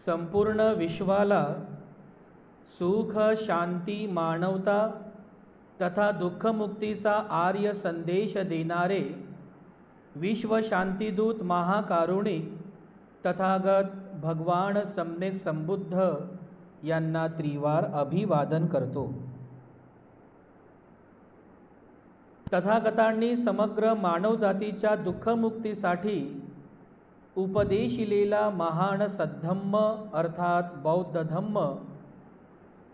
संपूर्ण विश्वाला सुख, शांती, मानवता तथा दुःखमुक्तीचा आर्य संदेश देणारे विश्व शांतिदूत महाकारुणिक तथागत भगवान सम्यक संबुद्ध यांना त्रिवार अभिवादन करतो। तथागतांनी समग्र मानवजातीच्या दुःखमुक्तीसाठी उपदेशिलेला महान सद्धम्म अर्थात बौद्ध धम्म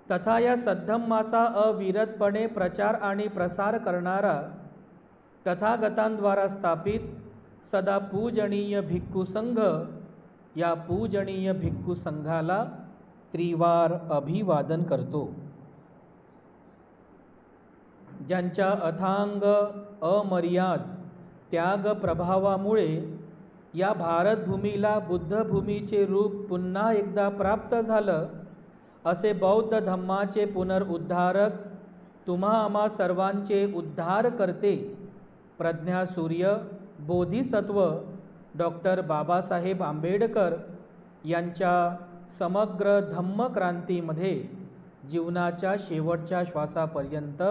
तथा या सद्धम्माचा अविरतपणे प्रचार आणि प्रसार करणारा तथागतांद्वारा स्थापित सदा पूजनीय भिक्खू संघ या पूजनीय भिक्खू संघाला त्रिवार अभिवादन करतो। ज्यांच्या अथांग अमर्याद त्याग प्रभावामुळे या भारतभूमीला बुद्धभूमीचे रूप पुन्हा एकदा प्राप्त झालं, असे बौद्ध धम्माचे पुनरुद्धारक तुम्हा आम्हा सर्वांचे उद्धार करते प्रज्ञासूर्य बोधिसत्व डॉक्टर बाबासाहेब आंबेडकर यांच्या समग्र धम्मक्रांतीमध्ये जीवनाच्या शेवटच्या श्वासापर्यंत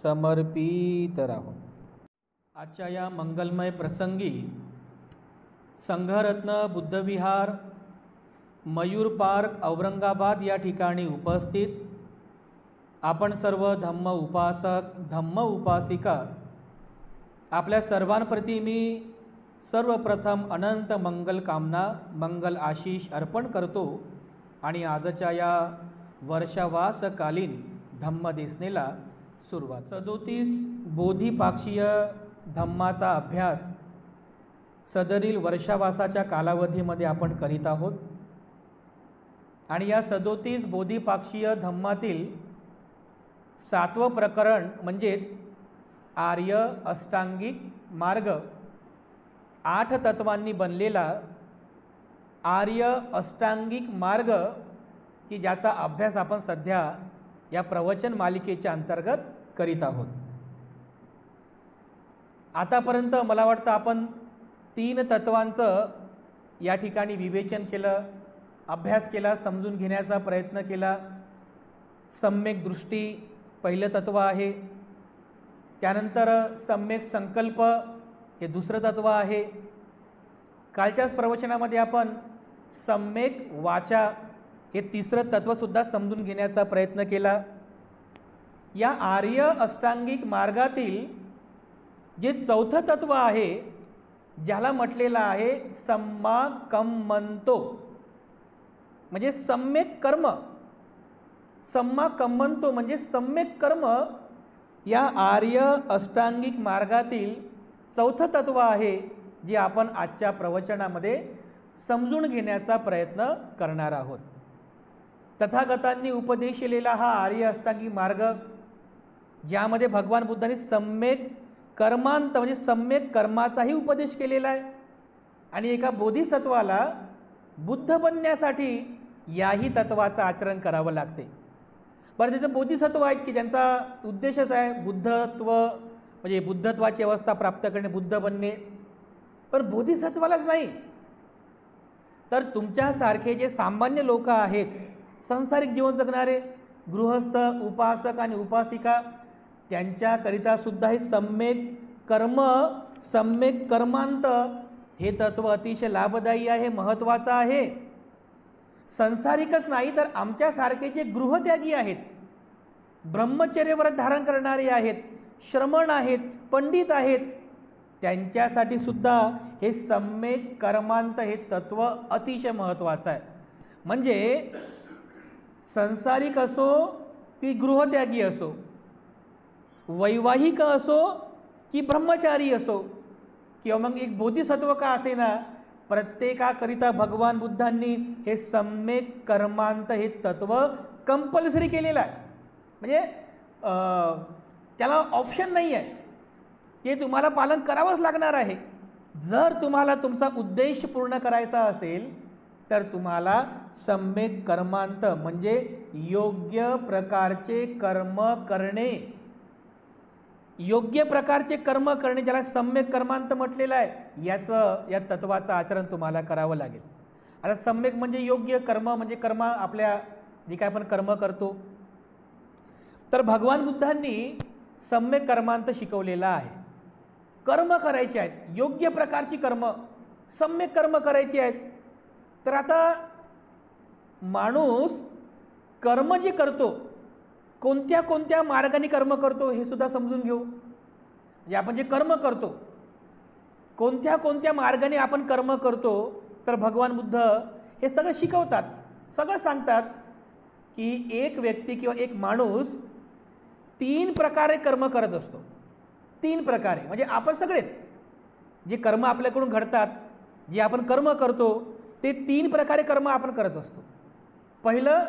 समर्पित राहून आजच्या या मंगलमय प्रसंगी संघरत्न बुद्धविहार मयूर पार्क औरंगाबाद या ठिकाणी उपस्थित आपण सर्व धम्म उपासक धम्म उपासिका आपल्या सर्वांप्रती मी सर्वप्रथम अनंत मंगल कामना मंगल आशीष अर्पण करतो आणि आजच्या या वर्षावासकालीन धम्मदेसनेला सुरुवात 37 बोधिपाक्षीय धम्माचा अभ्यास सदरील वर्षावासाच्या कालावधीमध्ये आपण करीत आहोत आणि या 37 बोधिपाक्षीय धम्मातील 7वं प्रकरण म्हणजेच आर्य अष्टांगिक मार्ग 8 तत्वांनी बनलेला आर्य अष्टांगिक मार्ग की ज्याचा अभ्यास आपण सध्या या प्रवचन मालिकेच्या अंतर्गत करीत आहोत। आतापर्यंत मला वाटतं आपण 3 तत्वांचं या ठिकाणी विवेचन केलं, अभ्यास केला, समजून घेण्याचा प्रयत्न केला। सम्यक दृष्टी पहिलं तत्व आहे, त्यानंतर सम्यक संकल्प हे दुसरं तत्व आहे। कालच्याच प्रवचनामध्ये आपण सम्यक वाचा हे तिसरं तत्वसुद्धा समजून घेण्याचा प्रयत्न केला। या आर्य अष्टांगिक मार्गातील जे चौथं तत्व आहे ज्याला म्हटलेलं आहे सम्मा कम्मंतो म्हणजे सम्यक कर्म। सम्मा कम्मंतो म्हणजे सम्यक कर्म या आर्य अष्टांगिक मार्गातील चौथं तत्व आहे जे आपण आजच्या प्रवचनामध्ये समजून घेण्याचा प्रयत्न करणार आहोत। तथागतांनी उपदेशिलेला हा आर्य अष्टांगिक मार्ग ज्यामध्ये भगवान बुद्धांनी सम्यक कर्मांत म्हणजे सम्यक कर्माचाही उपदेश केलेला आहे आणि एका बोधिसत्वाला बुद्ध बनण्यासाठी याही तत्वाचं आचरण करावं लागते। बरं, तिथं बोधिसत्व आहेत की ज्यांचा उद्देशच आहे बुद्धत्व म्हणजे बुद्धत्वाची अवस्था प्राप्त करणे, बुद्ध बनणे, पण बोधिसत्वालाच नाही तर तुमच्यासारखे जे सामान्य लोक आहेत, सांसारिक जीवन जगणारे गृहस्थ, उपासक आणि उपासिका त्यांच्याकरिता सुद्धा हे सम्यक कर्म सम्यक कर्मांत हे तत्व अतिशय लाभदायी आहे, महत्त्वाचं आहे। संसारिकच नाही तर आमच्यासारखे जे गृहत्यागी आहेत, ब्रह्मचर्य व्रत धारण करणारे आहेत, श्रमण आहेत, पंडित आहेत, त्यांच्यासाठी सुद्धा हे सम्यक कर्मांत हे तत्व अतिशय महत्त्वाचं आहे। म्हणजे संसारिक असो की गृहत्यागी असो, वैवाहिक असो की ब्रह्मचारी असो किंवा मग एक बोधिसत्व का असेना, प्रत्येकाकरिता भगवान बुद्धांनी हे सम्यक कर्मांत हे तत्व कंपल्सरी केलेलं आहे। म्हणजे त्याला ऑप्शन नाही आहे, ते तुम्हाला पालन करावंच लागणार आहे। जर तुम्हाला तुमचा उद्देश पूर्ण करायचा असेल तर तुम्हाला सम्यक कर्मांत म्हणजे योग्य प्रकारचे कर्म करणे, योग्य प्रकारचे कर्म करणे ज्याला सम्यक कर्मांत म्हटलेलं आहे, या तत्वाचं आचरण तुम्हाला करावं लागेल। आता सम्यक म्हणजे योग्य, कर्म म्हणजे कर्म, आपल्या जे काय आपण कर्म करतो. तर भगवान बुद्धांनी सम्यक कर्मांत शिकवलेलं आहे. कर्म करायचे आहेत, योग्य प्रकारची कर्म, सम्यक कर्म करायची आहेत. तर आता माणूस कर्म जे करतो, कोणत्या कोणत्या मार्गाने कर्म करतो हे सुद्धा समजून घेऊ. म्हणजे आपण जे कर्म करतो, कोणत्या कोणत्या मार्गाने आपण कर्म करतो, तर भगवान बुद्ध हे सगळं शिकवतात, सगळं सांगतात की एक व्यक्ती किंवा एक माणूस 3 प्रकारे कर्म करत असतो. 3 प्रकारे म्हणजे आपण सगळेच जे कर्म आपल्याकडून घडतात, जे आपण कर्म करतो, ते 3 प्रकारे कर्म आपण करत असतो. पहिलं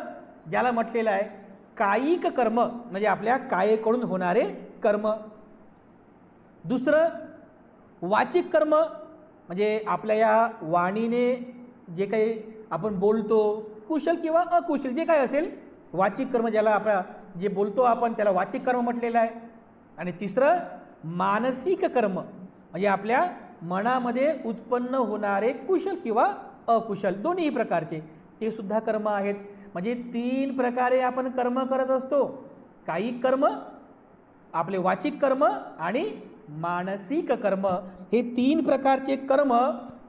ज्याला म्हटलेलं आहे कायिक कर्म, म्हणजे आपल्या कायेकडून होणारे कर्म. दुसरं वाचिक कर्म, म्हणजे आपल्या या वाणीने जे काही आपण बोलतो, कुशल किंवा अकुशल जे काही असेल, वाचिक कर्म ज्याला आपला जे बोलतो आपण त्याला वाचिक कर्म म्हटलेलं आहे. आणि तिसरं मानसिक कर्म, म्हणजे आपल्या मनामध्ये उत्पन्न होणारे कुशल किंवा अकुशल दोन्ही प्रकारचे ते सुद्धा कर्म आहेत. म्हणजे 3 प्रकारे आपण कर्म करत असतो. कायिक कर्म, आपले वाचिक कर्म आणि मानसिक कर्म, हे 3 प्रकारचे कर्म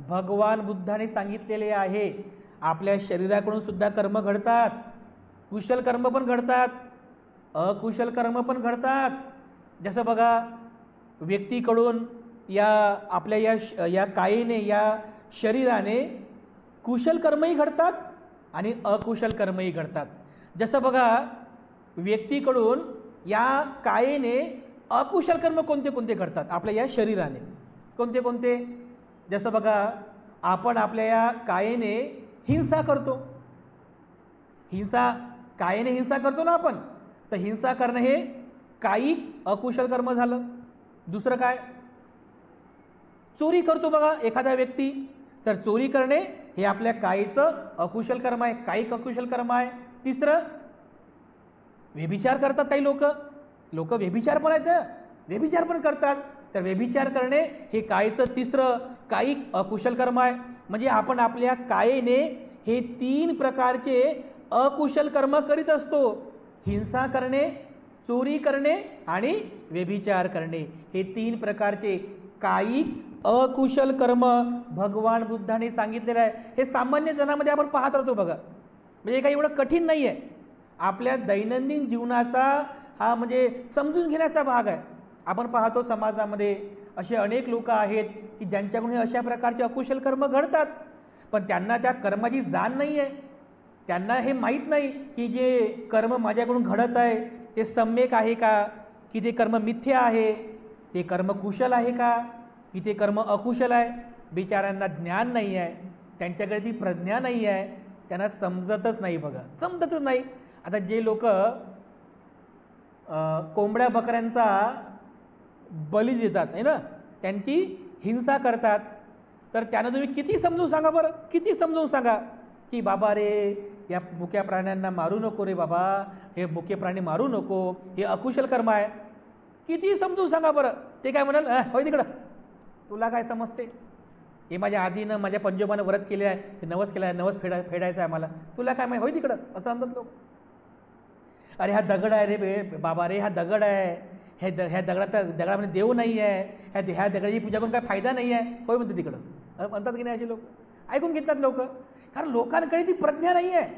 भगवान बुद्धाने सांगितलेले आहे. आपल्या शरीराकडून सुद्धा कर्म घडतात, कुशल कर्म पण घडतात, अकुशल कर्म पण घडतात. जसं बघा, व्यक्तीकडून या आपल्या या कायेने, या शरीराने कुशल कर्मही घडतात आणि अकुशल कर्मही घडतात. जसं बघा, व्यक्तीकडून या कायेने अकुशल कर्म कोणते कोणते घडतात, आपल्या या शरीराने कोणते कोणते. जसं बघा, आपण आपल्या या कायेने हिंसा करतो, कायेने हिंसा करतो ना आपण, तर हिंसा करणं हे कायिक अकुशल कर्म झालं. दुसरं काय, चोरी करतो बघा एखादा व्यक्ती, तर चोरी करणे हे आपल्या कायेचं अकुशल कर्म आहे, कायिक अकुशल कर्म आहे. तिसरं व्यभिचार करतात काही लोक व्यभिचार पण आहेत, व्यभिचार पण करतात, तर व्यभिचार करणे हे कायेचं तिसरं कायिक अकुशल कर्म आहे. म्हणजे आपण आपल्या कायेने हे 3 प्रकारचे अकुशल कर्म करीत असतो. हिंसा करणे, चोरी करणे आणि व्यभिचार करणे, हे 3 प्रकारचे कायिक अकुशल कर्म भगवान बुद्धाने सांगितलेलं आहे. हे सामान्य जनामध्ये आपण पाहत राहतो बघा, म्हणजे काही एवढं कठीण नाही आहे. आपल्या दैनंदिन जीवनाचा हा म्हणजे समजून घेण्याचा भाग आहे. आपण पाहतो समाजामध्ये असे अनेक लोक आहेत की ज्यांच्याकडून हे अशा प्रकारचे अकुशल कर्म घडतात, पण त्यांना त्या कर्माची जाण नाही आहे. त्यांना हे माहीत नाही की जे कर्म माझ्याकडून घडत आहे ते सम्यक आहे का, की ते कर्म मिथ्या आहे, ते कर्म कुशल आहे का, की ते कर्म अकुशल आहे. बिचाऱ्यांना ज्ञान नाही आहे, त्यांच्याकडे ती प्रज्ञा नाही आहे, त्यांना समजतच नाही बघा, समजतच नाही. आता जे लोक कोंबड्या बकऱ्यांचा बळी देतात आहे ना, त्यांची हिंसा करतात, तर त्यांना तुम्ही किती समजून सांगा बरं, किती समजून सांगा की बाबा रे, या मुक्या प्राण्यांना मारू नको रे बाबा, हे मुके प्राणी मारू नको, हे अकुशल कर्म आहे. किती समजून सांगा बरं, ते काय म्हणाल, होय तिकडं, तुला काय समजते, हे माझ्या आजीनं माझ्या पंजोबानं व्रत केले आहे, हे नवस केलं आहे, नवस फेडायचं आहे मला, तुला काय माहिती, होय तिकडं, असं म्हणतात लोक. अरे हा दगड आहे रे बाबा रे, हा दगड आहे, ह्या दगडामध्ये देव नाही आहे, ह्या दगडाची पूजा करून काय फायदा नाही आहे, होय म्हणते तिकडं, म्हणतात की नाही असे लोक, ऐकून घेतात लोक. कारण लोकांकडे ती प्रज्ञा नाही आहे.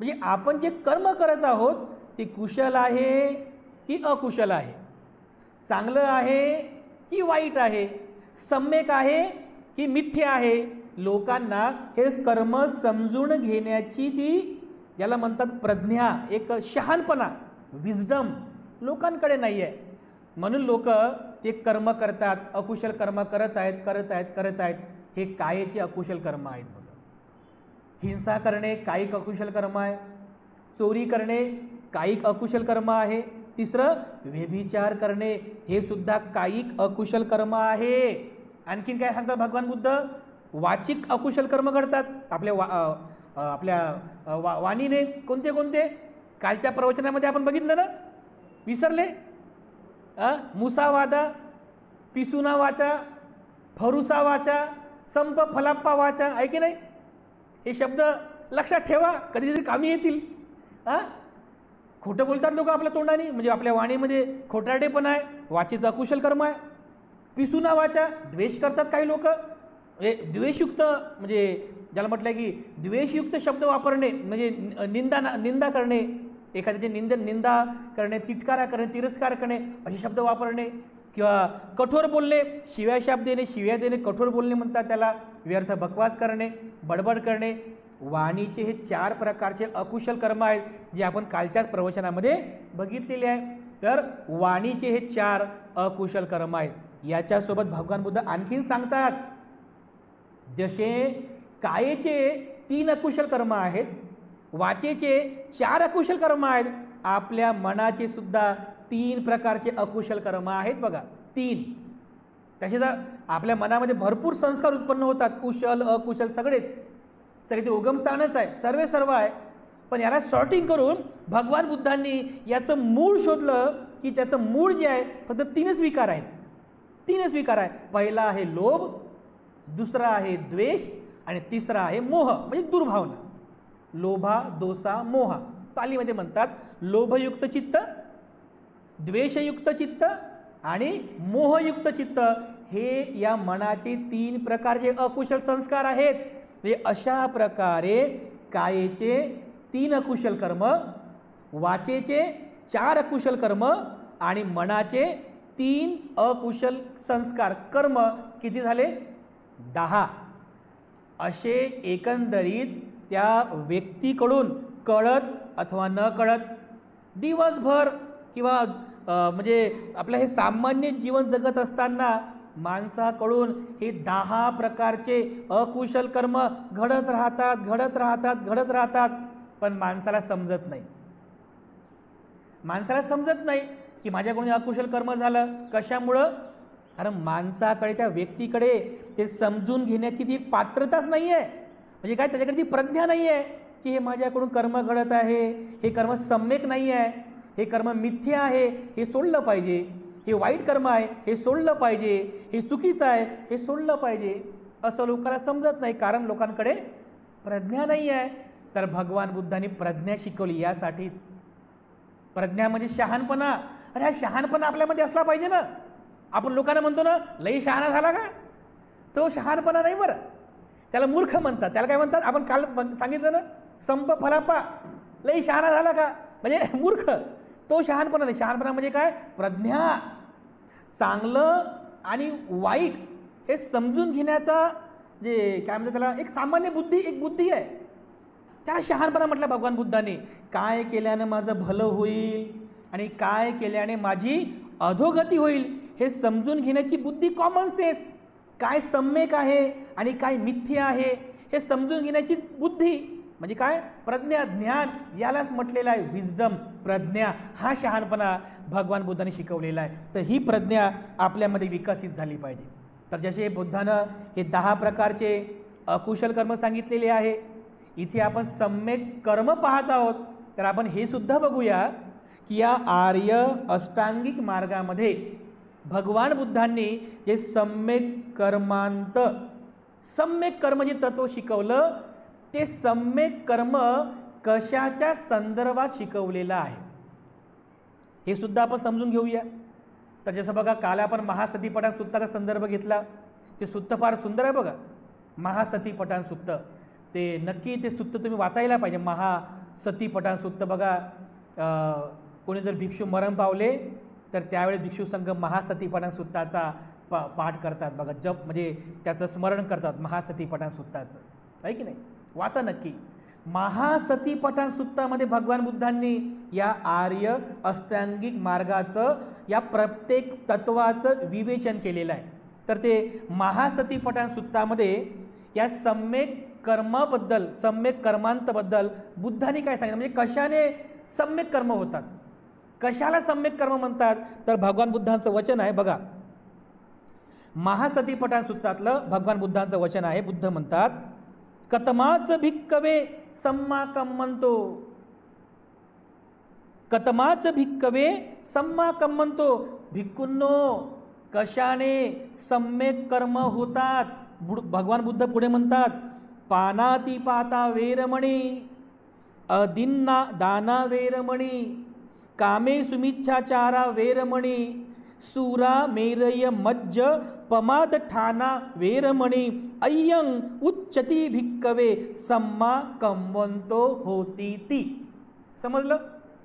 म्हणजे आपण जे कर्म करत आहोत ते कुशल आहे की अकुशल आहे, चांगलं आहे की वाईट आहे, सम्यक आहे की मिथ्या आहे. लोकांना हे कर्म समजून घेण्याची ती ज्याला म्हणतात प्रज्ञा, एक शहाणपणा, विजडम लोकांकडे नाही आहे. म्हणून लोक ते कर्म करतात, अकुशल कर्म करत आहेत. हे कायेचे अकुशल कर्म आहेत बघा. हिंसा करणे कायिक अकुशल कर्म आहे, चोरी करणे कायिक अकुशल कर्म आहे, तिसरं व्यभिचार करणे हे सुद्धा कायिक अकुशल कर्म आहे. आणखीन काय सांगतात भगवान बुद्ध, वाचिक अकुशल कर्म घडतात आपल्या वाणीने. कोणते कोणते, कालच्या प्रवचनामध्ये आपण बघितलं ना, विसरले, मुसावादा, पिसुना वाचा, फरुसा वाचा, संप फलाप्पा वाचा, आहे की नाही. हे शब्द लक्षात ठेवा, कधीतरी कामी येतील. खोटं बोलतात लोक आपल्या तोंडाने, म्हणजे आपल्या वाणीमध्ये खोटारडेपणा आहे, वाचेचं अकुशल कर्म आहे. पिसू ना वाचा, द्वेष करतात काही लोक, म्हणजे द्वेषयुक्त, म्हणजे ज्याला म्हटलं की द्वेषयुक्त शब्द वापरणे म्हणजे निंदा करणे, एखाद्याची निंदा करणे, तिटकारा करणे, तिरस्कार करणे असे शब्द वापरणे, किंवा कठोर बोलणे, शिव्या देणे, कठोर बोलणे म्हणतात त्याला. व्यर्थ बकवास करणे, बडबड करणे. वाणीचे हे 4 प्रकारचे अकुशल कर्म आहेत, जे आपण कालच्याच प्रवचनामध्ये बघितलेले आहे. तर वाणीचे हे 4 अकुशल कर्म आहेत. याच्यासोबत भगवान बुद्ध आणखीन सांगतात, जसे कायेचे 3 अकुशल कर्म आहेत, वाचेचे 4 अकुशल कर्म आहेत, आपल्या मनाचे सुद्धा 3 प्रकारचे अकुशल कर्म आहेत. बघा 3. तसे तर आपल्या मनामध्ये भरपूर संस्कार उत्पन्न होतात, कुशल अकुशल सगळेच. सगळे ते उगमस्थानच आहे, सर्व आहे. पण याला सॉर्टिंग करून भगवान बुद्धांनी याचं मूळ शोधलं, की त्याचं मूळ जे आहे फक्त 3च विकार आहेत. 3च विकार आहे. पहिला आहे लोभ, दुसरा आहे द्वेष, आणि तिसरा आहे मोह म्हणजे दुर्भावना. लोभा दोषा मोहा, पालीमध्ये म्हणतात लोभयुक्त चित्त, द्वेषयुक्त चित्त आणि मोहयुक्त चित्त, हे या मनाचे 3 प्रकारचे अकुशल संस्कार आहेत. म्हणजे अशा प्रकारे कायेचे 3 अकुशल कर्म, वाचेचे 4 अकुशल कर्म आणि मनाचे 3 अकुशल संस्कार कर्म किती झाले? 10. असे एकंदरीत त्या व्यक्तीकडून कळत अथवा न कळत दिवसभर किंवा म्हणजे आपलं हे सामान्य जीवन जगत असताना माणसाकडून हे 10 प्रकारचे अकुशल कर्म घडत राहतात. पण माणसाला समजत नाही की माझ्याकडून अकुशल कर्म झालं. कशामुळं? कारण माणसाकडे, त्या व्यक्तीकडे ते समजून घेण्याची ती पात्रताच नाही आहे. म्हणजे काय, त्याच्याकडे ती प्रज्ञा नाही आहे की हे माझ्याकडून कर्म घडत आहे, हे कर्म सम्यक नाही आहे, हे कर्म मिथ्या आहे, हे सोडलं पाहिजे, हे वाईट कर्म आहे, हे सोडलं पाहिजे, हे चुकीचं आहे, हे सोडलं पाहिजे, असं लोकांना समजत नाही. कारण लोकांकडे प्रज्ञा नाही आहे. तर भगवान बुद्धांनी प्रज्ञा शिकवली. यासाठीच प्रज्ञा म्हणजे शहाणपणा. अरे हा शहाणपणा आपल्यामध्ये असला पाहिजे ना. आपण लोकांना म्हणतो ना, लई शहाणा झाला का, तो शहाणपणा नाही बरं, त्याला मूर्ख म्हणतात. त्याला काय म्हणतात, आपण काल सांगितलं ना, संप फलापा, लई शहाणा झाला का म्हणजे मूर्ख, तो शहाणपणा नाही. शहाणपणा म्हणजे काय, प्रज्ञा, चांगलं आणि वाईट हे समजून घेण्याचा जे काय म्हणतात त्याला, एक सामान्य बुद्धी, एक बुद्धी आहे, त्याला शहाणपणा म्हटलं भगवान बुद्धांनी. काय केल्यानं माझं भलं होईल आणि काय केल्याने माझी अधोगती होईल हे समजून घेण्याची बुद्धी, कॉमन सेन्स. काय सम्यक आहे आणि काय मिथ्या आहे हे समजून घेण्याची बुद्धी म्हणजे काय, प्रज्ञा, ज्ञान. यालाच म्हटलेलं आहे विजडम, प्रज्ञा. हा शहाणपणा भगवान बुद्धांनी शिकवलेला आहे. तर ही प्रज्ञा आपल्यामध्ये विकसित झाली पाहिजे. तर जसे बुद्धानं हे 10 प्रकारचे अकुशल कर्म सांगितलेले आहे, इथे आपण सम्यक कर्म पाहत आहोत. तर आपण हे सुद्धा बघूया की या आर्य अष्टांगिक मार्गामध्ये भगवान बुद्धांनी जे सम्यक कर्म जे तत्व शिकवलं, ते सम्यक कर्म कशाच्या संदर्भात शिकवलेलं आहे हे सुद्धा आपण समजून घेऊया. तर जसं बघा, काल आपण महासतीपटान सुत्ताचा संदर्भ घेतला. ते सुत्त फार सुंदर आहे बघा, महासतीपटान सुत्त. ते नक्की ते सुत्त तुम्ही वाचायला पाहिजे. महासतीपटान सुत्त बघा, कोणी जर भिक्षू मरण पावले तर त्यावेळेस भिक्षू संघ महासतीपटान सुत्ताचा पाठ करतात बघा, जप म्हणजे त्याचं स्मरण करतात महासतीपटान सुत्ताचं, आहे की नाही. वाचा नक्की. महासतीपटान सुत्तामध्ये भगवान बुद्धांनी या आर्य अष्टांगिक मार्गाचं, या प्रत्येक तत्वाचं विवेचन केलेलं आहे. तर ते महासतीपटान सुत्तामध्ये या सम्यक कर्माबद्दल, सम्यक कर्मांतबद्दल बुद्धांनी काय सांगितलं, म्हणजे कशाने सम्यक कर्म होतात, कशाला सम्यक कर्म म्हणतात. तर भगवान बुद्धांचं वचन आहे बघा, महासतीपटान सुत्तातलं भगवान बुद्धांचं वचन आहे. बुद्ध म्हणतात, कतमाच भिक्कवे सम्माकम्मंतो, कतमाच भिक्कवे सम्माकम्मंतो. भिक्खूंनो, कशाने सम्यक कर्म होतात. भगवान बुद्ध पुढे म्हणतात, पानातिपाता वेरमणी, अदिन्ना दाना वेरमणी, कामे सुमिच्छाचारा वेरमणी, सूरा मेरय मज्ज पमाद ठाना वेरमणी, अय्यं उच्चती भिक्कवे सम्मा कम्वंतो होती ती. समजलं?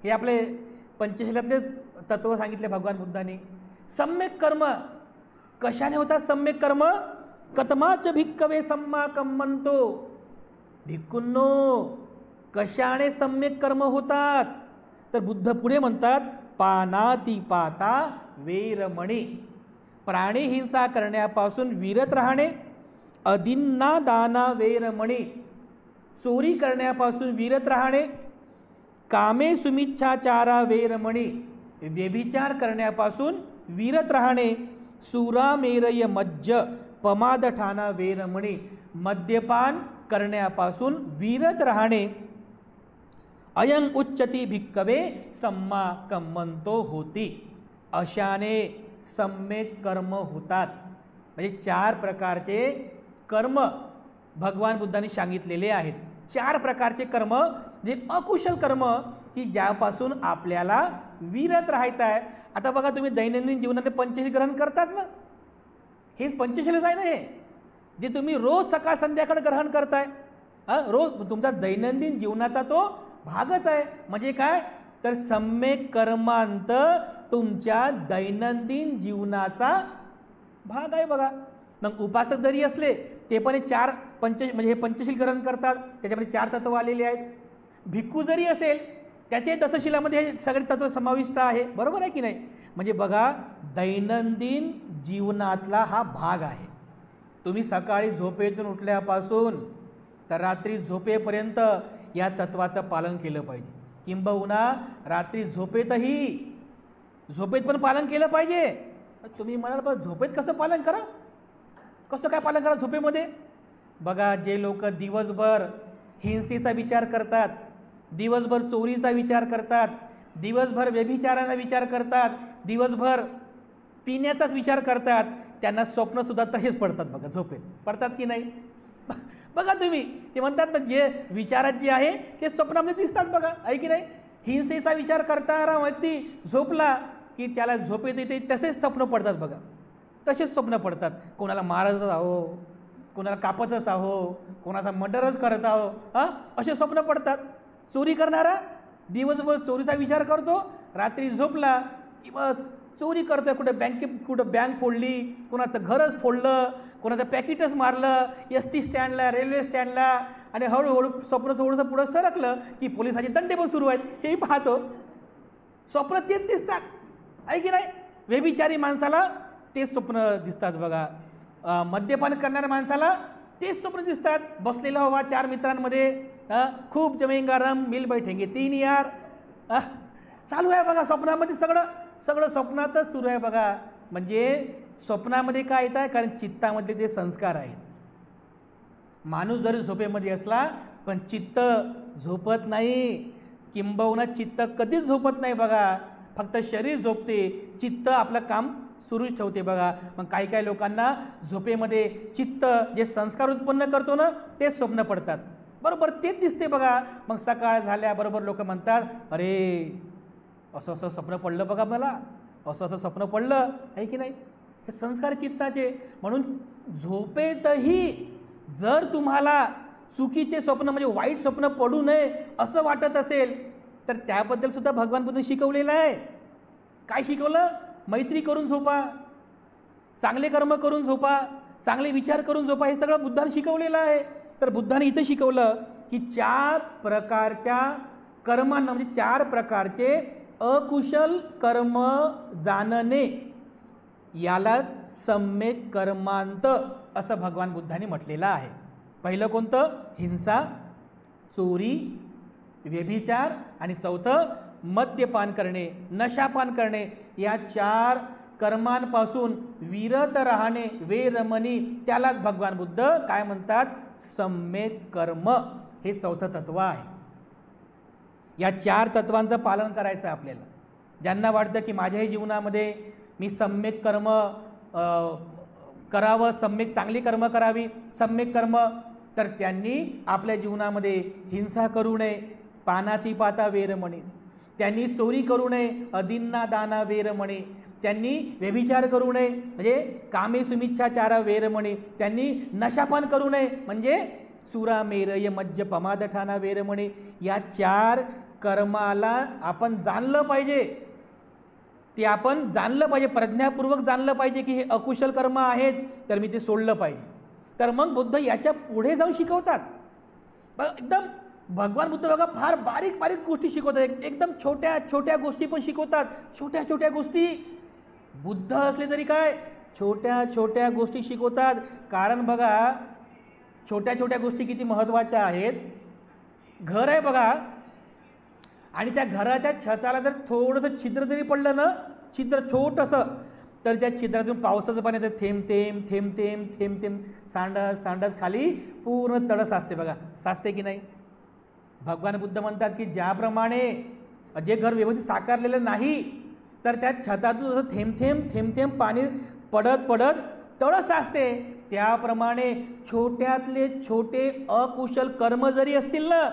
हे आपले पंचशीलातले तत्व सांगितले भगवान बुद्धांनी. सम्यक कर्म कशाने होतात? सम्यक कर्म कतमाच भिक्कवे सम्मा कम्मंतो. भिक्खूंनो, कशाने सम्यक कर्म होतात? तर बुद्ध पुढे म्हणतात पानातिपाता वेरमणी, प्राणी हिंसा करण्यापासून विरत राहणे, अदिन्ना दाना वेरमणी, चोरी करण्यापासून विरत राहणे, कामे सुमिच्छाचारा वेरमणी, व्यभिचार करण्यापासून विरत राहणे, सुरामेरय मज्ज पमादठाना वेरमणी, मद्यपान करण्यापासून विरत राहणे, अयं उच्चती भिक्कवे सम्मा कम्मंतो होती. अशाने सम्यक कर्म होतात. म्हणजे 4 प्रकारचे कर्म भगवान बुद्धांनी सांगितलेले आहेत. 4 प्रकारचे कर्म जे अकुशल कर्म की ज्यापासून आपल्याला विरत राहायचं आहे. आता बघा, तुम्ही दैनंदिन जीवनात पंचशील ग्रहण करताच ना, हेच पंचशीलच आहे ना. हे जे तुम्ही रोज सकाळ संध्याकाळ ग्रहण करताय, रोज तुमचा दैनंदिन जीवनाचा तो भागच आहे. म्हणजे काय? तर सम्यक कर्मांत तुमच्या दैनंदिन जीवनाचा भाग आहे बघा. मग उपासक जरी असले ते पण 4 म्हणजे हे पंचशील ग्रहण करतात, त्याच्यामध्ये 4 तत्व आलेले आहेत. भिक्खू जरी असेल त्याचे दशशिलामध्ये हे सगळे तत्व समाविष्ट आहे. बरोबर आहे की नाही? म्हणजे बघा, दैनंदिन जीवनातला हा भाग आहे. तुम्ही सकाळी झोपेतून उठल्यापासून तर रात्री झोपेपर्यंत या तत्वाचं पालन केलं पाहिजे. किंबहुना रात्री झोपेत पण पालन केलं पाहिजे. तुम्ही म्हणाल बघ, झोपेत कसं पालन करा? कसं काय पालन करा झोपेमध्ये? बघा, जे लोक दिवसभर हिंसेचा विचार करतात, दिवसभर चोरीचा विचार करतात, दिवसभर व्यभिचाराचा विचार करतात, दिवसभर पिण्याचाच विचार करतात, त्यांना स्वप्नसुद्धा तसेच पडतात बघा. झोपेत पडतात की नाही? बघा तुम्ही, ते म्हणतात ना, जे विचारात जे आहे ते स्वप्नामध्ये दिसतात बघा, आहे की नाही? हिंसेचा विचार करणारा व्यक्ती झोपला की त्याला झोपेत येते तसेच स्वप्न पडतात बघा. तसेच स्वप्न पडतात. कोणाला मारतच आहो, कोणाला कापतच आहो, कोणाचा मर्डरच करत आहो, असे स्वप्न पडतात. चोरी करणारा दिवसभर चोरीचा विचार करतो, रात्री झोपला की बस चोरी करतोय. कुठं बँक फोडली, कोणाचं घरच फोडलं, कोणाचं पॅकेटच मारलं ST स्टँडला, रेल्वे स्टँडला, आणि हळूहळू स्वप्न थोडंसं पुढं सरकलं की पोलिसाचे दंडे पण सुरू आहेत. हेही पाहतो. स्वप्न तेच दिसतात, आहे की नाही? व्यभिचारी माणसाला तेच स्वप्न दिसतात बघा. मद्यपान करणाऱ्या माणसाला तेच स्वप्न दिसतात. बसलेला हवा 4 मित्रांमध्ये, खूप जमेंगा रम मिल बैठेंगे 3 यार, चालू आहे बघा स्वप्नामध्ये. सगळं स्वप्नातच सुरू आहे बघा. म्हणजे स्वप्नामध्ये काय येत आहे? कारण चित्तामध्ये जे संस्कार आहेत. माणूस जरी झोपेमध्ये असला पण चित्त झोपत नाही. किंबहुना चित्त कधीच झोपत नाही बघा. फक्त शरीर झोपते, चित्त आपलं काम सुरूच ठेवते बघा. मग काही लोकांना झोपेमध्ये चित्त जे संस्कार उत्पन्न करतो ना, तेच स्वप्न पडतात. बरोबर तेच दिसते बघा. मग सकाळ झाल्याबरोबर लोक म्हणतात, अरे असं स्वप्न पडलं बघा मला, असं स्वप्न पडलं, आहे की नाही? हे संस्कार चित्ताचे. म्हणून झोपेतही जर तुम्हाला चुकीचे स्वप्न म्हणजे वाईट स्वप्न पडू नये असं वाटत असेल तर त्याबद्दल सुद्धा भगवान बुद्ध शिकवलेलं आहे. काय शिकवलं? मैत्री करून झोपा, चांगले कर्म करून झोपा, चांगले विचार करून झोपा. हे सगळं बुद्धाने शिकवलेलं आहे. तर बुद्धाने इथं शिकवलं की 4 प्रकारच्या कर्मांना म्हणजे 4 प्रकारचे अकुशल कर्म जाणणे यालाच सम्यक कर्मांत असं भगवान बुद्धाने म्हटलेलं आहे. पहिलं कोणतं? हिंसा, चोरी, व्यभिचार, आणि चौथं मद्यपान करणे, नशापान करणे. या 4 कर्मांपासून विरत राहणे वेरमणी, त्यालाच भगवान बुद्ध काय म्हणतात? सम्यक कर्म. हे चौथं तत्व आहे. या 4 तत्वांचं पालन करायचं आहे आपल्याला. ज्यांना वाटतं की माझ्याही जीवनामध्ये मी सम्यक कर्म करावं, सम्यक चांगली कर्म करावी, सम्यक कर्म तर त्यांनी आपल्या जीवनामध्ये हिंसा करू नये, पानातिपाता वेर म्हणे, त्यांनी चोरी करू नये, अदिन्ना दाना वेर म्हणे, त्यांनी व्यभिचार करू नये म्हणजे कामे सुमिच्छाचारा वेर म्हणे, त्यांनी नशापान करू नये म्हणजे सुरा मेरय मज्ज पमादठाना वेर म्हणे. या 4 कर्माला आपण जाणलं पाहिजे, ते आपण जाणलं पाहिजे, प्रज्ञापूर्वक जाणलं पाहिजे की हे अकुशल कर्म आहेत, तर मी ते सोडलं पाहिजे. तर मग बुद्ध याच्या पुढे जाऊन शिकवतात. एकदम भगवान बुद्ध बघा फार बारीक बारीक गोष्टी शिकवतात, एकदम छोट्या छोट्या गोष्टी पण शिकवतात. छोट्या छोट्या गोष्टी बुद्ध असले तरी काय छोट्या छोट्या गोष्टी शिकवतात. कारण बघा छोट्या छोट्या गोष्टी किती महत्त्वाच्या आहेत. घर आहे बघा, आणि त्या घराच्या छताला जर थोडंसं छिद्र जरी पडलं ना, छिद्र छोटंसं, तर त्या छिद्रातून पावसाचं पाणी येतं, थेंब थेंब थेंब थेंब थेंब थेंब सांडत सांडत खाली पूर्ण तळ साचते. बघा साचते की नाही. भगवान बुद्ध म्हणतात की ज्याप्रमाणे जे घर व्यवस्थित साकारलेलं नाही, तर त्या छतातून जसं थेंब थेंब थेंब थेंब पाणी पडत पडत तळ साचते, त्याप्रमाणे छोट्यातले छोटे अकुशल कर्म जरी असतील ना,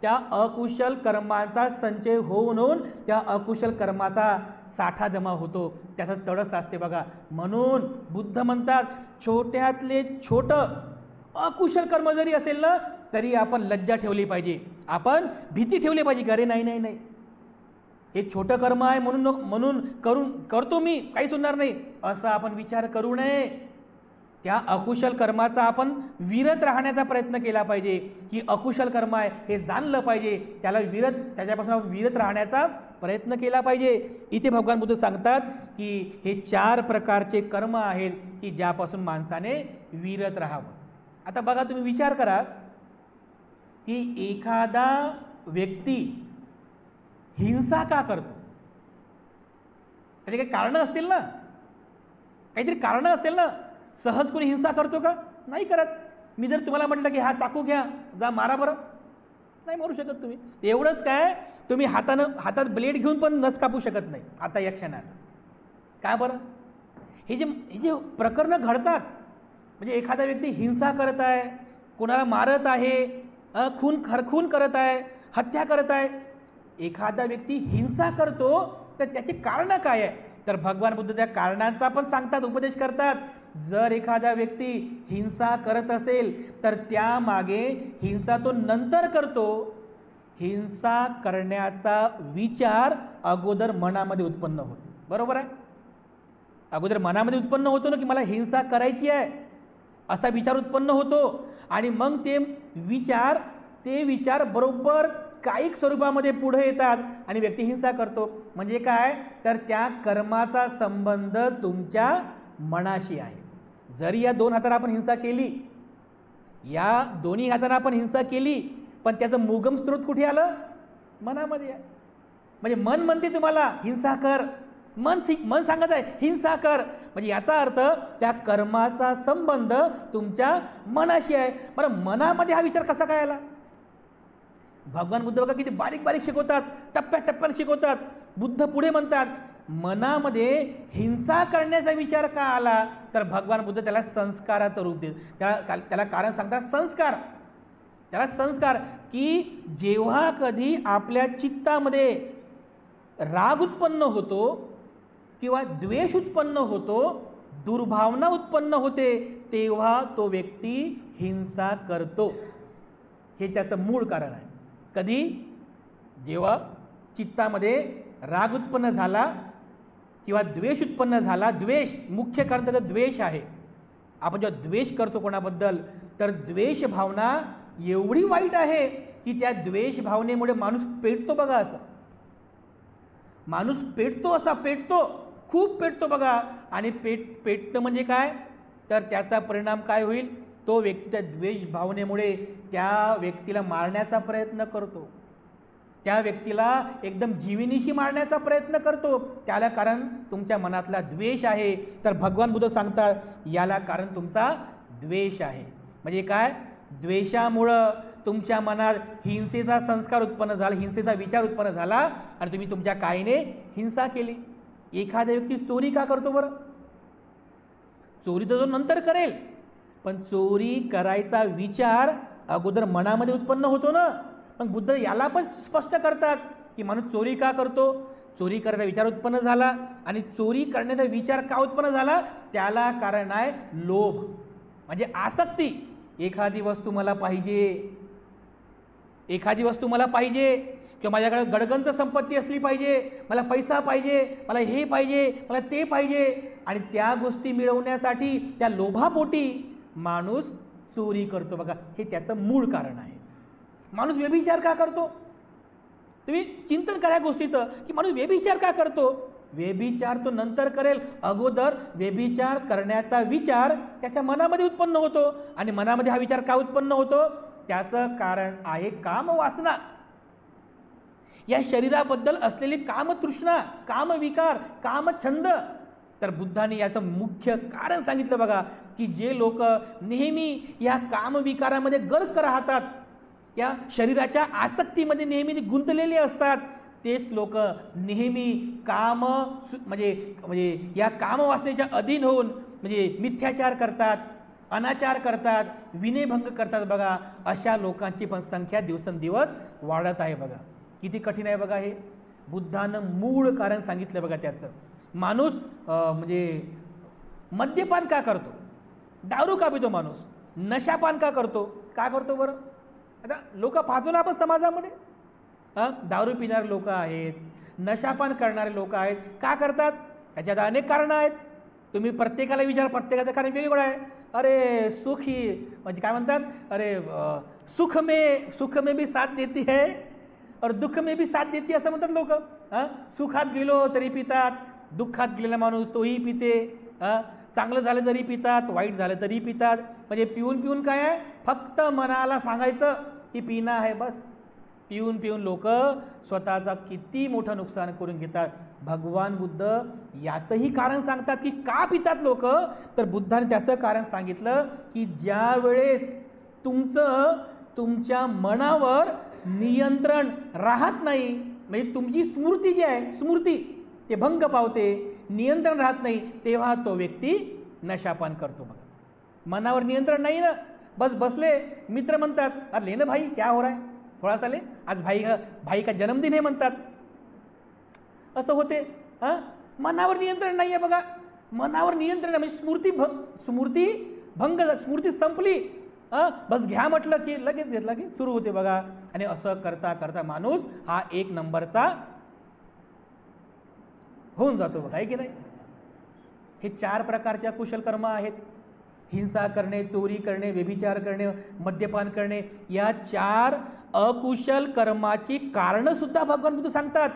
त्या अकुशल कर्माचा संचय होऊन होऊन त्या अकुशल कर्माचा साठा जमा होतो, त्याचा तळ साचते बघा. म्हणून बुद्ध म्हणतात छोट्यातले छोटं अकुशल कर्म जरी असेल ना, तरी आपण लज्जा ठेवली पाहिजे, आपण भीती ठेवली पाहिजे की अरे नाही नाही नाही हे छोटं कर्म आहे म्हणून करतो मी, काहीच होणार नाही, असा आपण विचार करू नये. त्या अकुशल कर्माचा आपण विरत राहण्याचा प्रयत्न केला पाहिजे. की अकुशल कर्म आहे हे जाणलं पाहिजे, त्याच्यापासून विरत राहण्याचा प्रयत्न केला पाहिजे. इथे भगवान बुद्ध सांगतात की हे 4 प्रकारचे कर्म आहेत की ज्यापासून माणसाने विरत राहावं. आता बघा तुम्ही विचार करा की एखादा व्यक्ती हिंसा का करतो, त्याचे काही कारणं असतील ना, काहीतरी कारणं असेल ना. सहज कोणी हिंसा करतो का? नाही करत. मी जर तुम्हाला म्हटलं की हा चाकू घ्या, जा मारा बरं, नाही मारू शकत तुम्ही. एवढंच काय, तुम्ही हातात ब्लेड घेऊन पण नस कापू शकत नाही आता या क्षणात. का बरं? हे जे प्रकरणं घडतात, म्हणजे एखादा व्यक्ती हिंसा करत आहे, कोणाला मारत आहे, खून करत आहे, हत्या करत आहे. एखादा व्यक्ती हिंसा करतो तर त्याची कारणं काय आहे, तर भगवान बुद्ध त्या कारणांचा पण सांगतात, उपदेश करतात. जर एखादा व्यक्ती हिंसा करत असेल तर त्यामागे हिंसा तो नंतर करतो, हिंसा करण्याचा विचार अगोदर मनामध्ये उत्पन्न होतो. बरोबर आहे. अगोदर मनामध्ये उत्पन्न होतो ना की मला हिंसा करायची आहे, असा विचार उत्पन्न होतो, आणि मग ते विचार बरोबर कायिक स्वरूपामध्ये पुढे येतात आणि व्यक्ती हिंसा करतो. म्हणजे काय, तर त्या कर्माचा संबंध तुमच्या मनाशी आहे. जरी या 2 हातांना आपण हिंसा केली, या दोन्ही हातांना आपण हिंसा केली, पण त्याचं मुगम स्त्रोत कुठे आलं? मनामध्ये आहे. म्हणजे मन म्हणते तुम्हाला हिंसा कर, मन सांगत आहे हिंसा कर, म्हणजे याचा अर्थ त्या कर्माचा संबंध तुमच्या मनाशी आहे. बरं, मनामध्ये हा विचार कसा काय आला? भगवान बुद्ध बघा किती बारीक बारीक शिकवतात, टप्प्याटप्प्याने शिकवतात. बुद्ध पुढे म्हणतात मनामध्ये हिंसा करण्याचा विचार का आला, तर भगवान बुद्ध त्याला संस्काराचं रूप देतात. त्याला कारण सांगतात संस्कार. त्याला संस्कार की जेव्हा कधी आपल्या चित्तामध्ये राग उत्पन्न होतो किंवा द्वेष उत्पन्न होतो, दुर्भावना उत्पन्न होते, तेव्हा तो व्यक्ती हिंसा करतो. हे त्याचं मूळ कारण आहे. कधी? जेव्हा चित्तामध्ये राग उत्पन्न झाला किंवा द्वेष उत्पन्न झाला. द्वेष, मुख्य कारण त्याचा द्वेष आहे. आपण जेव्हा द्वेष करतो कोणाबद्दल, तर द्वेष भावना एवढी वाईट आहे की त्या द्वेष भावनेमुळे माणूस पेटतो. बघा असं माणूस पेटतो, असा पेटतो, खूप पेटतो बघा. आणि पेटणं म्हणजे काय, तर त्याचा परिणाम काय होईल, तो व्यक्ती त्या द्वेष भावनेमुळे त्या व्यक्तीला मारण्याचा प्रयत्न करतो, त्या व्यक्तीला एकदम जीविनीशी मारण्याचा प्रयत्न करतो. त्याला कारण तुमच्या मनातला द्वेष आहे. तर भगवान बुद्ध सांगतात याला कारण तुमचा द्वेष आहे. म्हणजे काय, द्वेषामुळं तुमच्या मनात हिंसेचा संस्कार उत्पन्न झाला, हिंसेचा विचार उत्पन्न झाला आणि तुम्ही तुमच्या कायेने हिंसा केली. एखाद्या व्यक्ती चोरी का करतो बरं? चोरी तर तो नंतर करेल, पण चोरी करायचा विचार अगोदर मनामध्ये उत्पन्न होतो ना. पण बुद्ध याला पण स्पष्ट करतात की माणूस चोरी का करतो. चोरी करायचा विचार उत्पन्न झाला आणि चोरी करण्याचा विचार का उत्पन्न झाला, त्याला कारण आहे लोभ, म्हणजे आसक्ती. एखादी वस्तू मला पाहिजे, एखादी वस्तू मला पाहिजे, किंवा माझ्याकडे गडगंज संपत्ती असली पाहिजे, मला पैसा पाहिजे, मला हे पाहिजे, मला ते पाहिजे, आणि त्या गोष्टी मिळवण्यासाठी त्या लोभापोटी माणूस चोरी करतो. बघा, हे त्याचं मूळ कारण आहे. माणूस व्यभिचार का करतो, तुम्ही चिंतन करा गोष्टीचं की माणूस व्यभिचार का करतो. व्यभिचार तो नंतर करेल, अगोदर व्यभिचार करण्याचा विचार त्याच्या मनामध्ये उत्पन्न होतो. आणि मनामध्ये हा विचार का उत्पन्न होतो, त्याचं कारण आहे कामवासना, या शरीराबद्दल असलेली कामतृष्णा, कामविकार, कामछंद. तर बुद्धाने याचं मुख्य कारण सांगितलं बघा, की जे लोक नेहमी या कामविकारामध्ये गर्क राहतात, या शरीराच्या आसक्तीमध्ये नेहमी गुंतलेले असतात, तेच लोक नेहमी काम म्हणजे या कामवासनेच्या अधीन होऊन म्हणजे मिथ्याचार करतात, अनाचार करतात, विनयभंग करतात. बघा, अशा लोकांची पण संख्या दिवसेंदिवस वाढत आहे. बघा किती कठीण आहे बघा हे. बुद्धानं मूळ कारण सांगितलं बघा त्याचं. माणूस म्हणजे मद्यपान का करतो, दारू का पितो, माणूस नशापान का करतो, का करतो बरं. आता लोक पाहतो ना आपण समाजामध्ये, दारू पिणारे लोक आहेत, नशापान करणारे लोक आहेत. का करतात, त्याच्यात अनेक कारणं आहेत. तुम्ही प्रत्येकाला विचार, प्रत्येकाचं कारण वेगवेगळं आहे. अरे सुख ही म्हणजे काय म्हणतात, अरे सुख में भी साथ देती है और दुःख में भी साथ देती, असं म्हणतात लोक. सुखात गेलो तरी पितात, दुःखात गेलेला माणूस तोही पिते, चांगलं झालं तरी पितात, वाईट झालं तरी पितात. म्हणजे पिऊन पिऊन काय आहे, फक्त मनाला सांगायचं की पिणं आहे बस. पिऊन पिऊन लोक स्वतःचा किती मोठं नुकसान करून घेतात. भगवान बुद्ध याचंही कारण सांगतात की का पितात लोक. तर बुद्धाने त्याचं कारण सांगितलं की ज्या वेळेस तुमच्या मनावर नियंत्रण राहत नाही, म्हणजे तुमची स्मृती जी आहे, स्मृती ते भंग पावते, नियंत्रण राहत नाही, तेव्हा तो व्यक्ती नशापान करतो. बघा, मनावर नियंत्रण नाही ना, बस बसले, मित्र म्हणतात अरे लेना भाई क्या हो रहा है, थोड़ा सा ले, आज भाई का जन्मदिन है म्हणतात, असं होते. मनावर नियंत्रण नाही आहे. बघा, मनावर नियंत्रण म्हणजे स्मृती भंग, स्मृती संपली, बस घ्या म्हटलं की लगेच घेतला की सुरू होते. बघा, आणि असं करता करता माणूस हा एक नंबरचा होऊन जातो. बघा, आहे की नाही. हे 4 प्रकारच्या कुशल कर्म आहेत. हिंसा करणे, चोरी करणे, व्यभिचार करणे, मद्यपान करणे, या 4 अकुशल कर्माची कारणं सुद्धा भगवान बुद्ध सांगतात.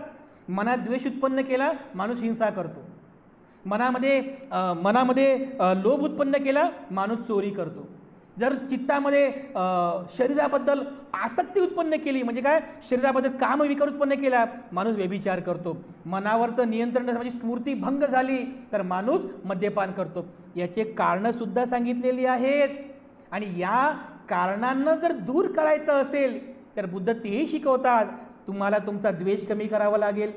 मनात द्वेष उत्पन्न केला, माणूस हिंसा करतो. मनामध्ये लोभ उत्पन्न केला, माणूस चोरी करतो. जर चित्तामध्ये शरीराबद्दल आसक्ती उत्पन्न केली, म्हणजे काय, शरीराबद्दल कामविकार उत्पन्न केला, माणूस व्यभिचार करतो. मनावरचं नियंत्रण म्हणजे स्मृती भंग झाली तर माणूस मद्यपान करतो. याचे कारणं सुद्धा सांगितलेली आहेत. आणि या कारणांना जर दूर करायचं असेल तर बुद्ध तेही शिकवतात, तुम्हाला तुमचा द्वेष कमी करावा लागेल.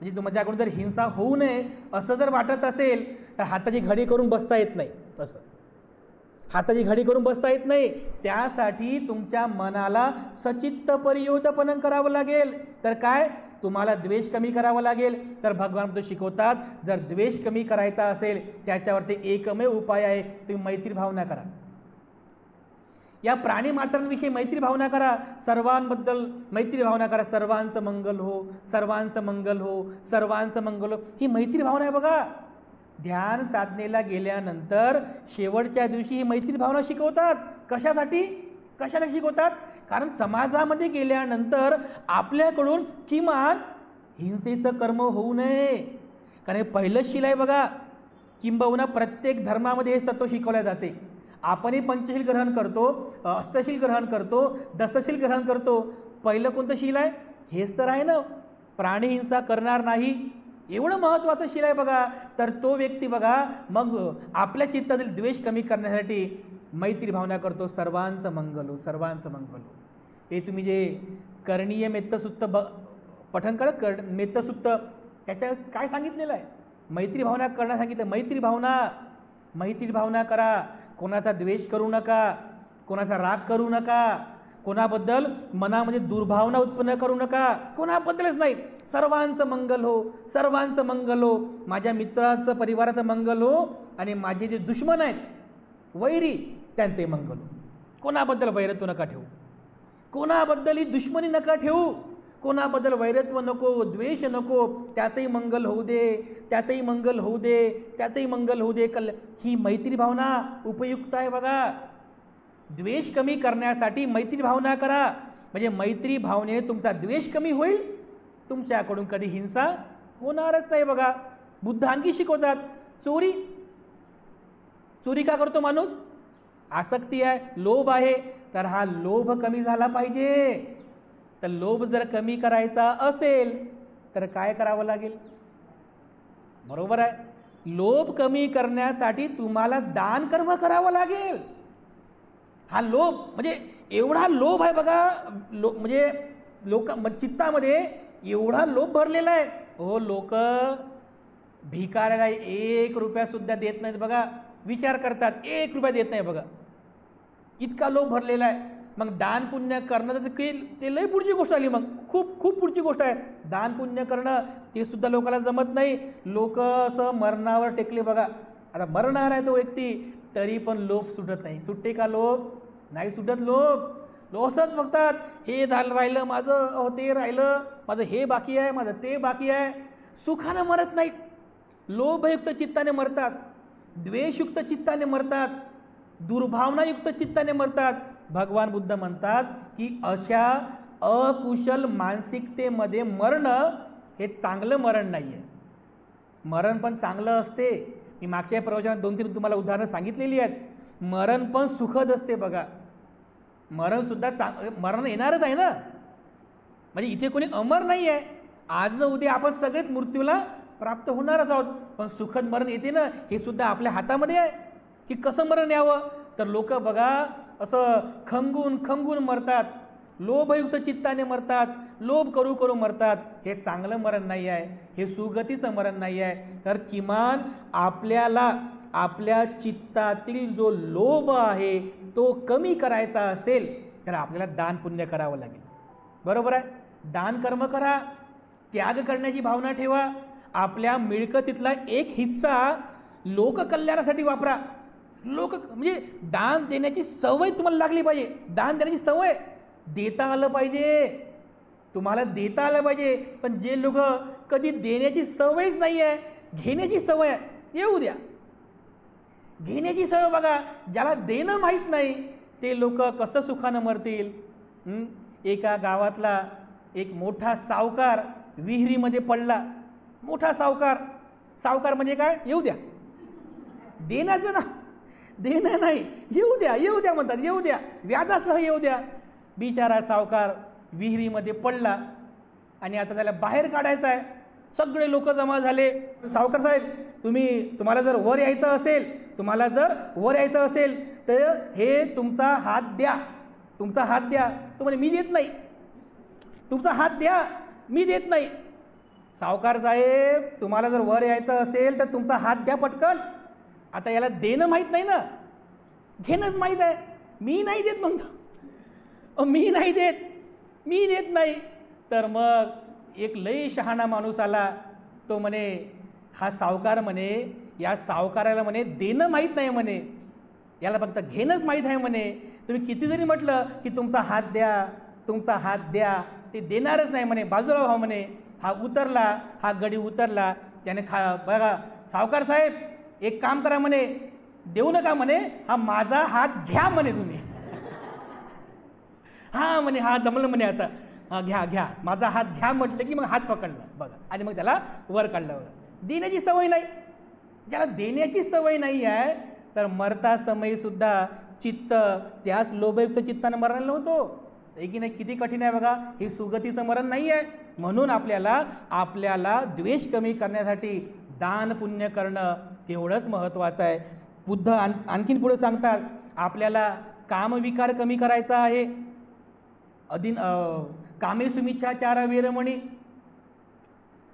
म्हणजे तुमच्याकडून जर हिंसा होऊ नये असं जर वाटत असेल तर हाताची घडी करून बसता येत नाही. असं हाताची घडी करून बसता येत नाही. त्यासाठी तुमच्या मनाला सचित्त परियोधपनं करावं लागेल. तर काय, तुम्हाला द्वेष कमी करावा लागेल. तर भगवान बुद्ध शिकवतात, जर द्वेष कमी करायचा असेल त्याच्यावरती एकमेव उपाय आहे, तुम्ही मैत्री भावना करा. या प्राणी मात्रांविषयी मैत्री भावना करा, सर्वांबद्दल मैत्री भावना करा. सर्वांचं मंगल हो, सर्वांचं मंगल हो, सर्वांचं मंगल हो, ही मैत्री भावना आहे. बघा, ध्यान साधनेला गेल्यानंतर शेवटच्या दिवशी ही मैत्री भावना शिकवतात. कशासाठी शिकवतात, कारण समाजामध्ये गेल्यानंतर आपल्याकडून किमान हिंसेचं कर्म होऊ नये. कारण पहिलं शील आहे बघा, किंबहुना प्रत्येक धर्मामध्ये हेच तत्व शिकवले जाते. आपणही पंचशील ग्रहण करतो, अष्टशील ग्रहण करतो, दशशील ग्रहण करतो. पहिलं कोणतं शील आहे, हेच तर आहे ना, प्राणीहिंसा करणार नाही. एवढं महत्त्वाचं शील आहे बघा. तर तो व्यक्ती बघा मग आपल्या चित्तातील द्वेष कमी करण्यासाठी मैत्री भावना करतो. सर्वांचं मंगल हो, सर्वांचं मंगल हो. हे तुम्ही जे करणीय मेत्तसुत्त पठण करा, मेत्तसुत्त, त्याच्यात काय सांगितलेलं आहे, मैत्री भावना करणं सांगितलं. मैत्री भावना करा. कोणाचा द्वेष करू नका, कोणाचा राग करू नका, कोणाबद्दल मनामध्ये दुर्भावना उत्पन्न करू नका, कोणाबद्दलच नाही. सर्वांचं मंगल हो, सर्वांचं मंगल हो, माझ्या मित्राचं परिवाराचं मंगल हो, आणि माझे जे दुश्मन आहेत वैरी त्यांचे मंगल हो. कोणाबद्दल वैरत्व नका ठेवू, कोणाबद्दलही दुश्मनी नका ठेवू, कोणाबद्दल वैरत्व नको, द्वेष नको. त्याचंही मंगल होऊ दे, त्याचंही मंगल होऊ दे, त्याचंही मंगल होऊ दे. ही मैत्री भावना उपयुक्त आहे बघा. द्वेष कमी करण्यासाठी मैत्री भावना करा, म्हणजे मैत्री भावनेने तुमचा द्वेष कमी होईल, तुमच्याकडून कधी हिंसा होणारच नाही बघा. बुद्ध आणखी शिकवतात, चोरी का करतो माणूस? आसक्ती आहे, लोभ आहे. तर हा लोभ कमी झाला पाहिजे. तर लोभ जर कमी करायचा असेल तर काय करावं लागेल? बरोबर आहे, लोभ कमी करण्यासाठी तुम्हाला दान कर्म करावं लागेल. हा लोभ म्हणजे एवढा लोभ आहे बघा, म्हणजे चित्तामध्ये एवढा लोभ भरलेला आहे. हो, लोक भिकाऱ्याला 1 रुपया सुद्धा देत नाहीत बघा. विचार करतात, 1 रुपया देत नाही बघा, इतका लोभ भरलेला आहे. मग दान पुण्य करणं तर ते लय पुढची गोष्ट आली. मग खूप पुढची गोष्ट आहे दान पुण्य करणं, ते सुद्धा लोकांना जमत नाही. लोक असं मरणावर टेकले बघा. आता मरणार आहे तो व्यक्ती, तरी पण लोभ सुटत नाही. सुटते का लोभ? नाही सुटत लोभ. असंच बघतात, हे झालं राहिलं माझं, ते राहिलं माझं, हे बाकी आहे, माझं ते बाकी आहे. सुखानं मरत नाहीत, लोभयुक्त चित्ताने मरतात, द्वेषयुक्त चित्ताने मरतात, दुर्भावनायुक्त चित्ताने मरतात. भगवान बुद्ध म्हणतात की अशा अकुशल मानसिकतेमध्ये मरणं हे चांगलं मरण नाही आहे. मरण पण चांगलं असते. मी मागच्या प्रवचनात 2-3 तुम्हाला उदाहरणं सांगितलेली आहेत. मरण पण सुखद असते बघा. मरणसुद्धा मरण येणारच आहे ना, म्हणजे इथे कोणी अमर नाही आहे. आज न उद्या आपण सगळेच मृत्यूला प्राप्त होणारच आहोत. पण सुखद मरण येते ना, हे सुद्धा आपल्या हातामध्ये आहे की कसं मरण यावं. तर लोक बघा असं खंगून मरतात, लोभयुक्त चित्ताने मरतात, लोभ करू मरतात. हे चांगलं मरण नाही आहे, हे सुगतीचं मरण नाही आहे. तर किमान आपल्याला आपल्या चित्तातील जो लोभ आहे तो कमी करायचा असेल तर आपल्याला दान पुण्य करावं लागेल. बरोबर आहे, दान कर्म करा, त्याग करण्याची भावना ठेवा. आपल्या मिळकतीतला एक हिस्सा लोककल्याणासाठी वापरा. म्हणजे दान देण्याची सवय तुम्हाला लागली पाहिजे. दान देण्याची सवय, देता आलं पाहिजे, तुम्हाला देता आलं पाहिजे. पण जे लोक कधी देण्याची सवयच नाही आहे, घेण्याची सवय आहे, येऊ द्या. घेण्याची सवय बघा, ज्याला देणं माहीत नाही ते लोक कसं सुखानं मरतील. एका गावातला एक मोठा सावकार विहिरीमध्ये पडला. मोठा सावकार म्हणजे काय? येऊ द्या, देण्याचं ना, देणं नाही, येऊ द्या म्हणतात, येऊ द्या, व्याजासह येऊ द्या. बिचारा सावकार विहिरीमध्ये पडला आणि आता त्याला बाहेर काढायचं आहे. सगळे लोक जमा झाले. सावकार साहेब, तुम्हाला जर वर यायचं असेल तर हे तुमचा हात द्या. तो म्हणे मी देत नाही. तुमचा हात द्या, मी देत नाही. सावकार साहेब, तुम्हाला जर वर यायचं असेल तर तुमचा हात द्या पटकन. आता याला देणं माहीत नाही ना, घेणंच माहीत आहे. मी नाही देत म्हणतो, मी देत नाही. तर मग एक लई शहाणा माणूस आला. तो म्हणे, हा सावकार म्हणे, या सावकाराला म्हणे देणं माहीत नाही म्हणे, याला फक्त घेणंच माहीत आहे म्हणे. तुम्ही किती जरी म्हटलं की तुमचा हात द्या, ते देणारच नाही म्हणे. बाजूला व्हा म्हणे. हा गडी उतरला. त्याने बघा, सावकार साहेब एक काम करा म्हणे, देऊ नका म्हणे, हा माझा हात घ्या म्हणे तुम्ही. हा म्हणे, हा जमलं म्हणे, आता घ्या माझा हात घ्या म्हटलं की मग हात पकडला बघा, आणि मग त्याला वर काढलं बघा. देण्याची सवय नाही. ज्याला देण्याची सवय नाही आहे तर मरता समय सुद्धा चित्त त्याच लोभयुक्त चित्तानं मरण नव्हतो. की नाही, किती कठीण आहे बघा. हे सुगतीचं मरण नाही आहे. म्हणून आपल्याला द्वेष कमी करण्यासाठी दान पुण्य करणं तेवढंच महत्त्वाचं आहे. बुद्ध आणखीन पुढे सांगतात, आपल्याला कामविकार कमी करायचा आहे. कामेसुमिच्छाचार वीरमणी,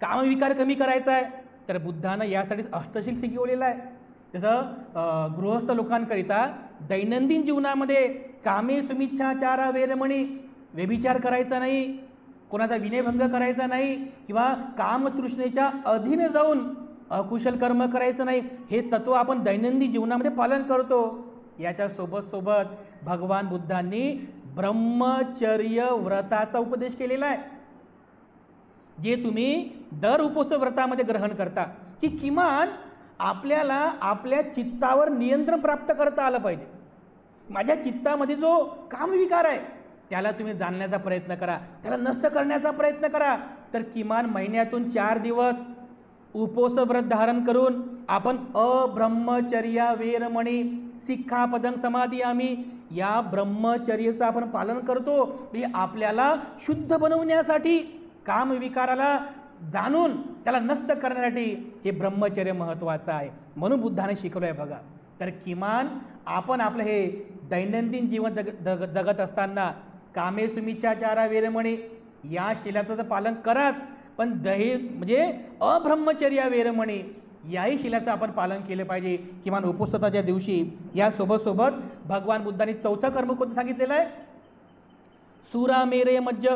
कामविकार कमी करायचा आहे. तर बुद्धानं यासाठी अष्टशील शिकवलेलं आहे. त्याचं गृहस्थ लोकांकरिता दैनंदिन जीवनामध्ये कामे सुमिच्छाचारा वेरमणी, व्यभिचार करायचा नाही, कोणाचा विनयभंग करायचा नाही किंवा कामतृष्णेच्या अधीन जाऊन अकुशल कर्म करायचं नाही, हे तत्व आपण दैनंदिन जीवनामध्ये पालन करतो. याच्या सोबत सोबत भगवान बुद्धांनी ब्रह्मचर्य व्रताचा उपदेश केलेला आहे, जे तुम्ही दर उपोत्सव व्रतामध्ये ग्रहण करता, की किमान आपल्याला आपल्या चित्तावर नियंत्रण प्राप्त करता आलं पाहिजे. माझ्या चित्तामध्ये जो कामविकार आहे त्याला तुम्ही जाणण्याचा प्रयत्न करा, त्याला नष्ट करण्याचा प्रयत्न करा. तर किमान महिन्यातून 4 दिवस उपोत्सव व्रत धारण करून आपण अब्रह्मचर्या वेरमणी सिक्खापदं समादियामी या ब्रह्मचर्याचं आपण पालन करतो. आपल्याला शुद्ध बनवण्यासाठी, कामविकाराला जाणून त्याला नष्ट करण्यासाठी हे ब्रह्मचर्य महत्त्वाचं आहे. म्हणून बुद्धाने शिकवलं आहे बघा. तर किमान आपण आपलं हे दैनंदिन जीवन जगत असताना कामे सुमिच्छाचारा वेरमणी या शिलाचं तर पालन कराच, पण म्हणजे अब्रह्मचर्या वेरमणी याही शिलाचं आपण पालन केलं पाहिजे किमान उपोत्सवाच्या दिवशी. यासोबत सोबत भगवान बुद्धांनी चौथं कर्म कोणतं सांगितलेलं आहे? सुरामेरे मज्ज,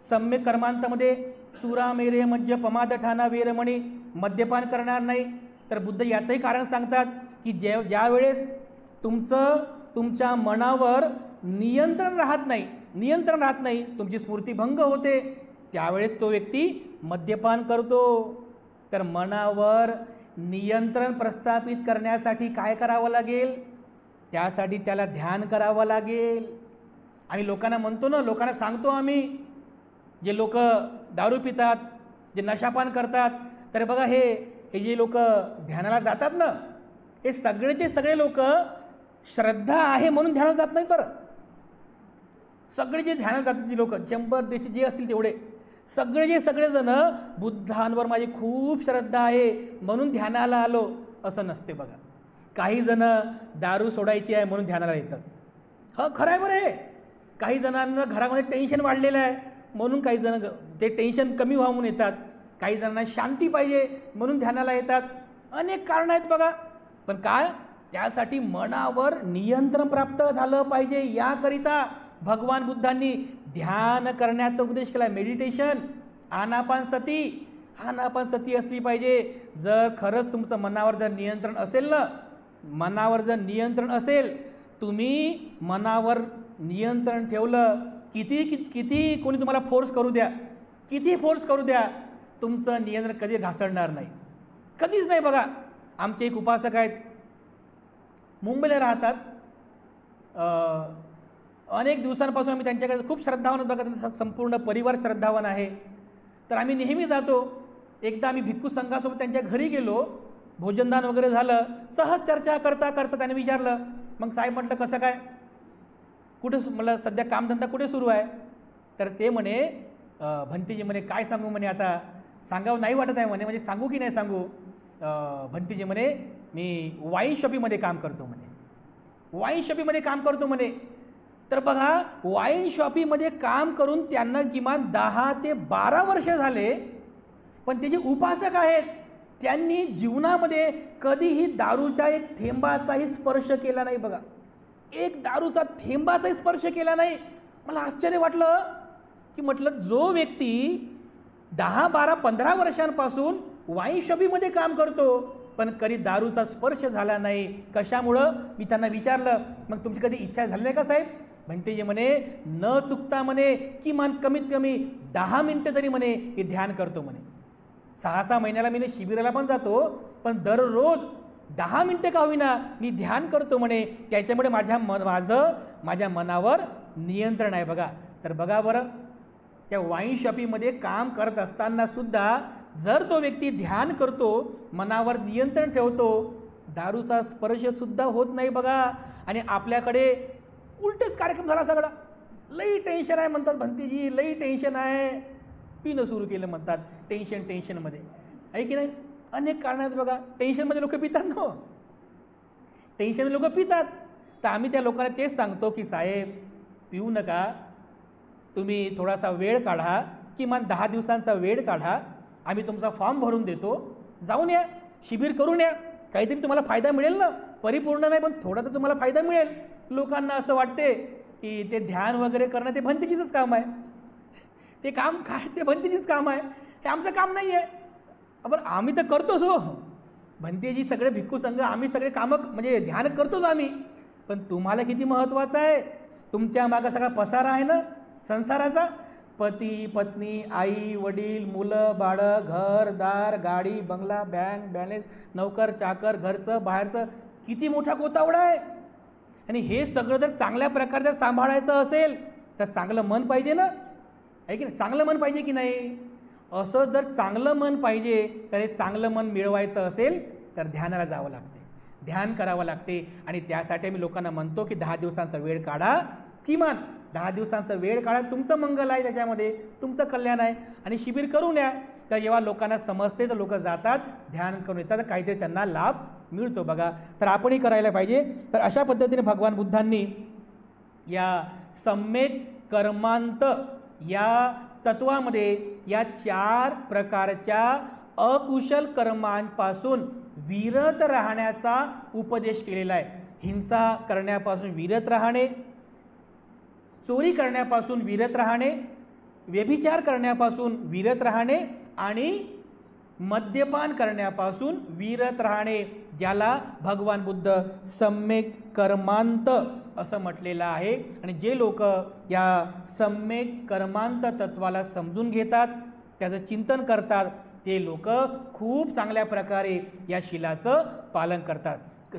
सम्यक कर्मांतामध्ये सुरामेरे मज्ज पमादठाना वेरमणी, मद्यपान करणार नाही. तर बुद्ध याचंही कारण सांगतात की ज्या वेळेस तुमच्या मनावर नियंत्रण राहत नाही, तुमची स्मृतीभंग होते, त्यावेळेस तो व्यक्ती मद्यपान करतो. तर मनावर नियंत्रण प्रस्थापित करण्यासाठी काय करावं लागेल? त्यासाठी त्याला ध्यान करावं लागेल. आम्ही लोकांना म्हणतो ना, लोकांना सांगतो आम्ही, जे लोक दारू पितात, जे नशापान करतात, तर बघा हे जे लोक ध्यानाला जातात ना, हे सगळेचे सगळे लोक श्रद्धा आहे म्हणून ध्यानाला जात नाहीत बरं. सगळे जे ध्यानाला जातात जी लोक 100 देश जे असतील तेवढे सगळेजण बुद्धांवर माझी खूप श्रद्धा आहे म्हणून ध्यानाला आलो असं नसते बघा. काही जण दारू सोडायची आहे म्हणून ध्यानाला येतात. खरं आहे बरं हे. काही जणांना घरामध्ये टेन्शन वाढलेलं आहे म्हणून काही जण ते टेन्शन कमी व्हावं म्हणून येतात. काही जणांना शांती पाहिजे म्हणून ध्यानाला येतात. अनेक कारणं आहेत बघा. पण काय? त्यासाठी मनावर नियंत्रण प्राप्त झालं पाहिजे. याकरिता भगवान बुद्धांनी ध्यान करण्याचा उपदेश केला. मेडिटेशन, आनापानसती असली पाहिजे. जर खरंच तुमचं मनावर जर नियंत्रण असेल, तुम्ही मनावर नियंत्रण ठेवलं, किती कोणी तुम्हाला फोर्स करू द्या, तुमचं नियंत्रण कधी ढासळणार नाही, कधीच नाही. बघा, आमचे एक उपासक आहेत, मुंबईला राहतात. अनेक दिवसांपासून आम्ही त्यांच्याकडे खूप श्रद्धावान बघा, संपूर्ण परिवार श्रद्धावान आहे. तर आम्ही नेहमी जातो. एकदा आम्ही भिक्खू संघासोबत त्यांच्या घरी गेलो, भोजनदान वगैरे झालं. सहज चर्चा करता त्याने विचारलं, मग साहेब म्हटलं कसं काय, कुठे मला सध्या कामधंदा कुठे सुरू आहे? तर ते म्हणे, भंतीजी म्हणे काय सांगू म्हणे, आता सांगावं नाही वाटत आहे म्हणे, म्हणजे सांगू की नाही सांगू? भंतीजी म्हणे मी वाईन शॉपीमध्ये काम करतो म्हणे. तर बघा, वाईन शॉपीमध्ये काम करून त्यांना किमान 10 ते 12 वर्ष झाले. पण ते जे उपासक आहेत त्यांनी जीवनामध्ये कधीही दारूच्या एक थेंबाचाही स्पर्श केला नाही. बघा, एक दारूचा थेंबाचाही स्पर्श केला नाही. मला आश्चर्य वाटलं की म्हटलं जो व्यक्ती 10, 12, 15 वर्षांपासून वाईन शॉपीमध्ये काम करतो पण कधी दारूचा स्पर्श झाला नाही, कशामुळं? मी त्यांना विचारलं, मग तुमची कधी इच्छा झाली नाही का साहेब? म्हणते म्हणे न चुकता म्हणे किमान कमीत कमी 10 मिनिटं तरी म्हणे हे ध्यान करतो म्हणे. 6-6 महिन्याला मी शिबिराला पण जातो, पण दररोज 10 मिनिटं का होईना मी ध्यान करतो म्हणे. त्याच्यामुळे माझ्या मनावर नियंत्रण आहे बघा. तर बघा बरं, त्या वाईन शॉपीमध्ये काम करत असताना सुद्धा जर तो व्यक्ती ध्यान करतो, मनावर नियंत्रण ठेवतो, दारूचा स्पर्शसुद्धा होत नाही बघा. आणि आपल्याकडे उलटेच कार्यक्रम झाला सगळा. लई टेन्शन आहे म्हणतात, भंतीजी लई टेन्शन आहे, पिणं सुरू केलं म्हणतात. टेन्शनमध्ये आहे की नाही? अनेक कारण आहेत बघा. टेन्शनमध्ये लोक पितात ना, टेन्शनमध्ये लोक पितात. तर आम्ही त्या लोकांना तेच सांगतो की साहेब पिऊ नका, तुम्ही थोडासा वेळ काढा, किमान 10 दिवसांचा वेळ काढा, आम्ही तुमचा फॉर्म भरून देतो, जाऊन या, शिबिर करून या, काहीतरी तुम्हाला फायदा मिळेल ना, परिपूर्ण नाही पण थोडा तर तुम्हाला फायदा मिळेल. लोकांना असं वाटते की ते ध्यान वगैरे करणं ते भंतेजीचंच काम आहे. ते काम काय, ते भंतेजीच काम आहे, हे आमचं काम नाही आहे. बरं आम्ही तर करतोच हो, भंतेजी सगळे भिक्खू संघ आम्ही सगळे कामं म्हणजे ध्यान करतोच आम्ही. पण तुम्हाला किती महत्त्वाचं आहे, तुमच्या मागं सगळा पसारा आहे ना संसाराचा, पती पत्नी आई वडील मुलं बाळं घरदार गाडी बंगला बँक बॅलेन्स नौकर चाकर घरचं बाहेरचं किती मोठा गोतावळा आहे. आणि हे सगळं जर चांगल्या प्रकारे जर सांभाळायचं असेल तर चांगलं मन पाहिजे ना, आहे की नाही, चांगलं मन पाहिजे की नाही. असं जर चांगलं मन पाहिजे तर हे चांगलं मन मिळवायचं असेल तर ध्यानाला जावं लागते, ध्यान करावं लागते. आणि त्यासाठी मी लोकांना म्हणतो की 10 दिवसांचा वेळ काढा, किमान 10 दिवसांचा वेळ काढा. तुमचं मंगल आहे, त्याच्यामध्ये तुमचं कल्याण आहे. आणि शिबिर करून या, तर जेव्हा लोकांना समजते तर लोक जातात, ध्यान करून येतात, काहीतरी त्यांना लाभ मिळतो बघा. तर आपणही करायला पाहिजे. तर अशा पद्धतीने भगवान बुद्धांनी या सम्यक कर्मांत या तत्वामध्ये या 4 प्रकारच्या अकुशल कर्मांपासून विरत राहण्याचा उपदेश केलेला आहे. हिंसा करण्यापासून विरत राहणे, चोरी करण्यापासून विरत राहणे, व्यभिचार करण्यापासून विरत राहणे आणि मद्यपान करण्यापासून विरत राहणे, ज्याला भगवान बुद्ध सम्यक कर्मांत असं म्हटलेलं आहे. आणि जे लोक या सम्यक कर्मांत तत्वाला समजून घेतात, त्याचं चिंतन करतात, ते लोक खूप चांगल्या प्रकारे या शिलाचं पालन करतात.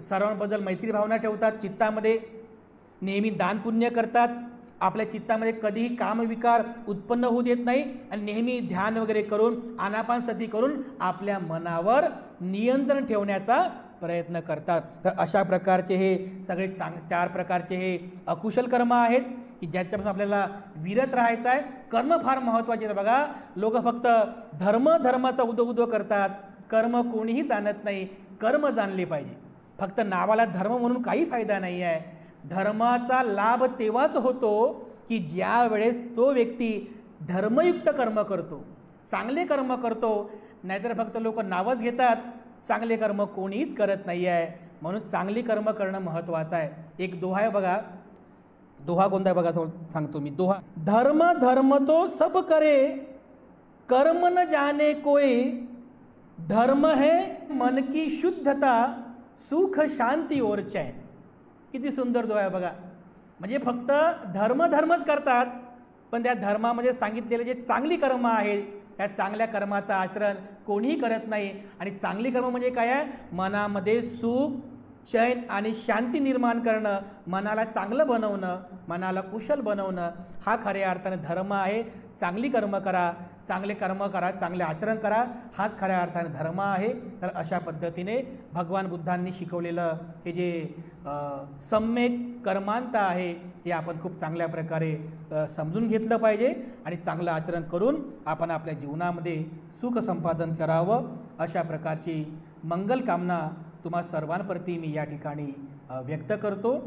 सर्वांबद्दल मैत्री भावना ठेवतात, चित्तामध्ये नेहमी दानपुण्य करतात, आपल्या चित्तामध्ये कधीही कामविकार उत्पन्न होऊ देत नाही आणि नेहमी ध्यान वगैरे करून आनापानसती करून आपल्या मनावर नियंत्रण ठेवण्याचा प्रयत्न करतात. तर अशा प्रकारचे हे सगळे 4 प्रकारचे हे अकुशल कर्म आहेत की ज्याच्यापासून आपल्याला विरत राहायचं आहे. कर्म फार महत्त्वाचे आहे बघा. लोक फक्त धर्माचा उदो करतात, कर्म कोणीही जाणत नाही. कर्म जाणले पाहिजे. फक्त नावाला धर्म म्हणून काही फायदा नाही आहे. धर्माचा लाभ तेव्हाच होतो की ज्या वेळेस तो व्यक्ती धर्मयुक्त कर्म करतो, चांगले कर्म करतो. नाहीतर फक्त लोक नावच घेतात, चांगले कर्म कोणीच करत नाही आहे. म्हणून चांगली कर्म करणं महत्त्वाचं आहे. एक दोहा आहे बघा, दोहा कोणता आहे बघा सांगतो मी. दोहा, धर्म तो सब करे कर्म न जाने कोई, धर्म है मन की शुद्धता सुख शांती और चैन. किती सुंदर दोहा आहे बघा. म्हणजे फक्त धर्मच करतात, पण त्या धर्मामध्ये सांगितलेले जे चांगली कर्म आहेत त्या चांगल्या कर्माचं आचरण कोणीही करत नाही. आणि चांगली कर्म म्हणजे काय आहे, मनामध्ये सुख चैन आणि शांती निर्माण करणं, मनाला चांगलं बनवणं, मनाला कुशल बनवणं, हा खऱ्या अर्थाने धर्म आहे. चांगली कर्म करा, चांगले कर्म करा, चांगले आचरण करा, हाच खऱ्या अर्थाने धर्म आहे. तर अशा पद्धतीने भगवान बुद्धांनी शिकवलेलं हे जे सम्यक कर्मांत आहे ते आपण खूप चांगल्या प्रकारे समजून घेतलं पाहिजे आणि चांगलं आचरण करून आपण आपल्या जीवनामध्ये सुख संपादन करावं. अशा प्रकारची मंगल कामना तुम्हा सर्वांप्रती मी या ठिकाणी व्यक्त करतो.